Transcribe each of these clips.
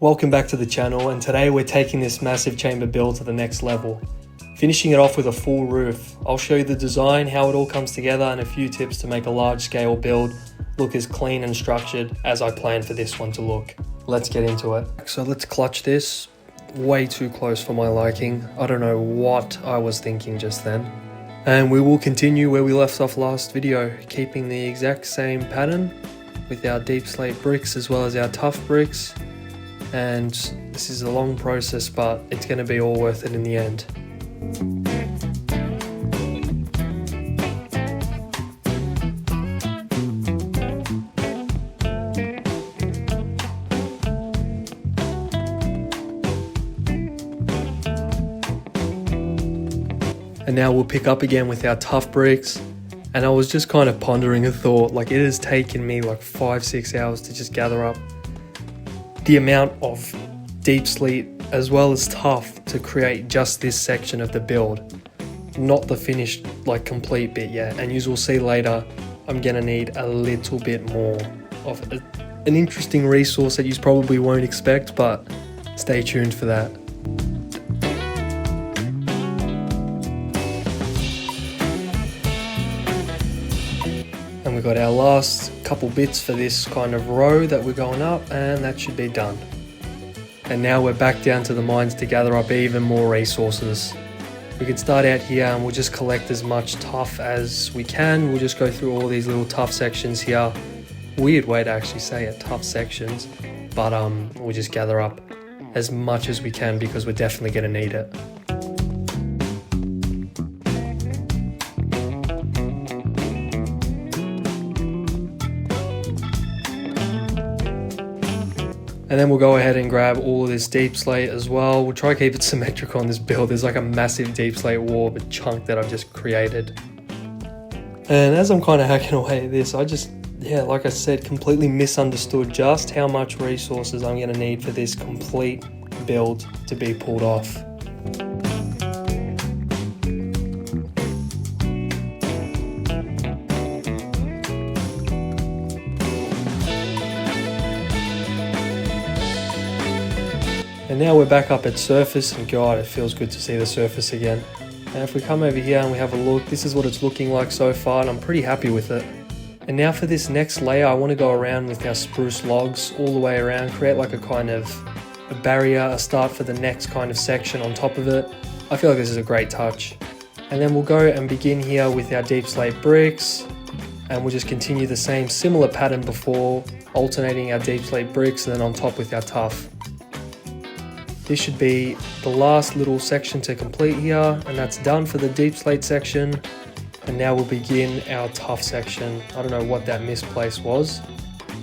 Welcome back to the channel, and today we're taking this massive chamber build to the next level. Finishing it off with a full roof. I'll show you the design, how it all comes together, and a few tips to make a large scale build look as clean and structured as I planned for this one to look. Let's get into it. So let's clutch this. Way too close for my liking. I don't know what I was thinking just then. And we will continue where we left off last video, keeping the exact same pattern with our deep slate bricks as well as our tough bricks. And this is a long process, but it's going to be all worth it in the end. And now we'll pick up again with our tough bricks. And I was just kind of pondering a thought, like it has taken me like 5-6 hours to just gather up the amount of deep slate as well as tough to create just this section of the build, not the finished like complete bit yet. And you will see later I'm gonna need a little bit more of an interesting resource that you probably won't expect, but stay tuned for that. And we've got our last couple bits for this kind of row that we're going up, and that should be done. And now we're back down to the mines to gather up even more resources. We can start out here and we'll just collect as much tough as we can. We'll just go through all these little tough sections here. Weird way to actually say it, tough sections. But we'll just gather up as much as we can because we're definitely going to need it. And then we'll go ahead and grab all of this deep slate as well. We'll try to keep it symmetrical on this build. There's like a massive deep slate wall of a chunk that I've just created. And as I'm kind of hacking away at this, like I said, completely misunderstood just how much resources I'm going to need for this complete build to be pulled off. And now we're back up at surface, and God, it feels good to see the surface again. And if we come over here and we have a look, this is what it's looking like so far, and I'm pretty happy with it. And now for this next layer, I want to go around with our spruce logs all the way around, create like a kind of a barrier, a start for the next kind of section on top of it. I feel like this is a great touch. And then we'll go and begin here with our deep slate bricks, and we'll just continue the same similar pattern before, alternating our deep slate bricks and then on top with our tough. This should be the last little section to complete here, and that's done for the deep slate section. And now we'll begin our tough section. I don't know what that misplaced was,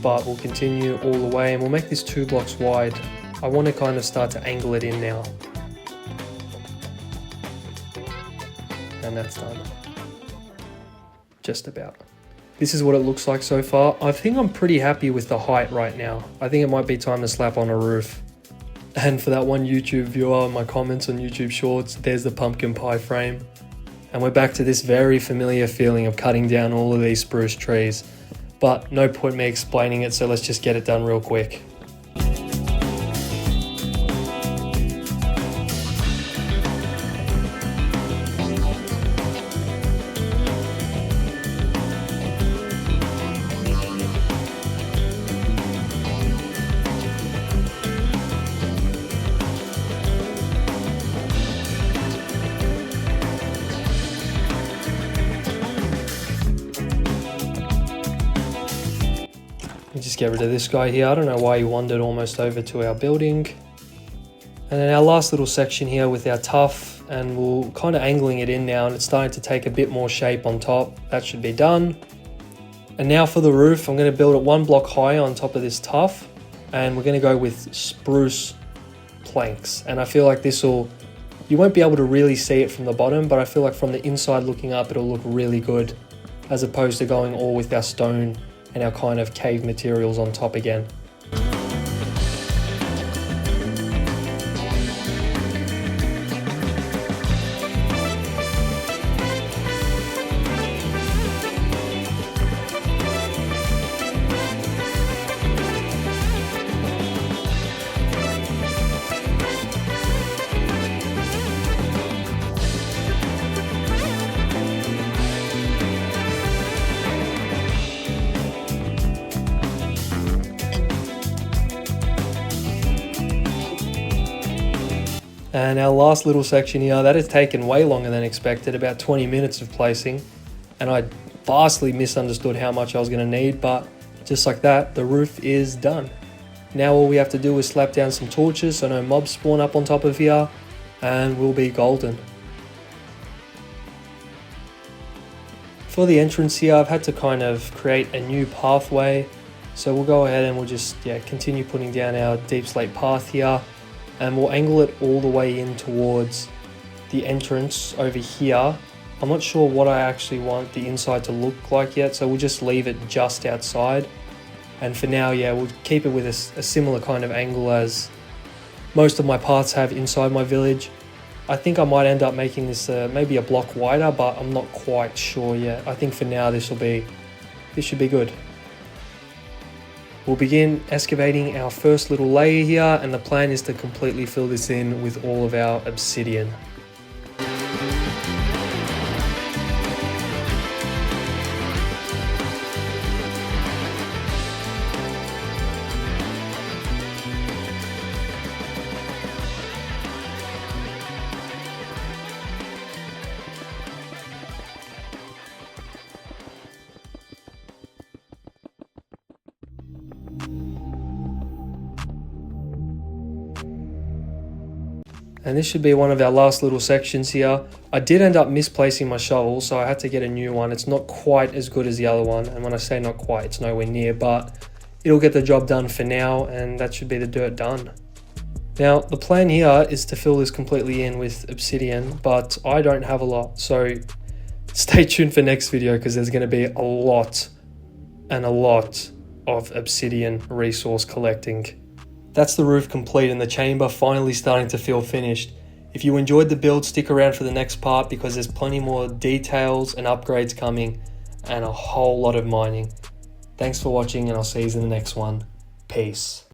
but we'll continue all the way, and we'll make this 2 blocks wide. I want to kind of start to angle it in now. And that's done. Just about. This is what it looks like so far. I think I'm pretty happy with the height right now. I think it might be time to slap on a roof. And for that one YouTube viewer, my comments on YouTube Shorts, there's the pumpkin pie frame. And we're back to this very familiar feeling of cutting down all of these spruce trees. But no point me explaining it, so let's just get it done real quick. Just get rid of this guy here. I don't know why he wandered almost over to our building. And then our last little section here with our tough, and we're kind of angling it in now, and it's starting to take a bit more shape on top. That should be done. And now for the roof, I'm going to build it 1 block high on top of this tough, and we're going to go with spruce planks. And I feel like you won't be able to really see it from the bottom, but I feel like from the inside looking up, it'll look really good, as opposed to going all with our stone and our kind of cave materials on top again. And our last little section here, that has taken way longer than expected, about 20 minutes of placing. And I vastly misunderstood how much I was going to need, but just like that, the roof is done. Now all we have to do is slap down some torches so no mobs spawn up on top of here, and we'll be golden. For the entrance here, I've had to kind of create a new pathway. So we'll go ahead and we'll just continue putting down our deep slate path here, and we'll angle it all the way in towards the entrance over here. I'm not sure what I actually want the inside to look like yet, so we'll just leave it just outside. And for now, we'll keep it with a similar kind of angle as most of my paths have inside my village. I think I might end up making this maybe a block wider, but I'm not quite sure yet. I think for now this should be good. We'll begin excavating our first little layer here, and the plan is to completely fill this in with all of our obsidian. And this should be one of our last little sections here. I did end up misplacing my shovel, so I had to get a new one. It's not quite as good as the other one, and when I say not quite, it's nowhere near, but it'll get the job done for now, and that should be the dirt done. Now, the plan here is to fill this completely in with obsidian, but I don't have a lot, so stay tuned for next video because there's going to be a lot of obsidian resource collecting. That's the roof complete and the chamber finally starting to feel finished. If you enjoyed the build, stick around for the next part because there's plenty more details and upgrades coming and a whole lot of mining. Thanks for watching, and I'll see you in the next one. Peace.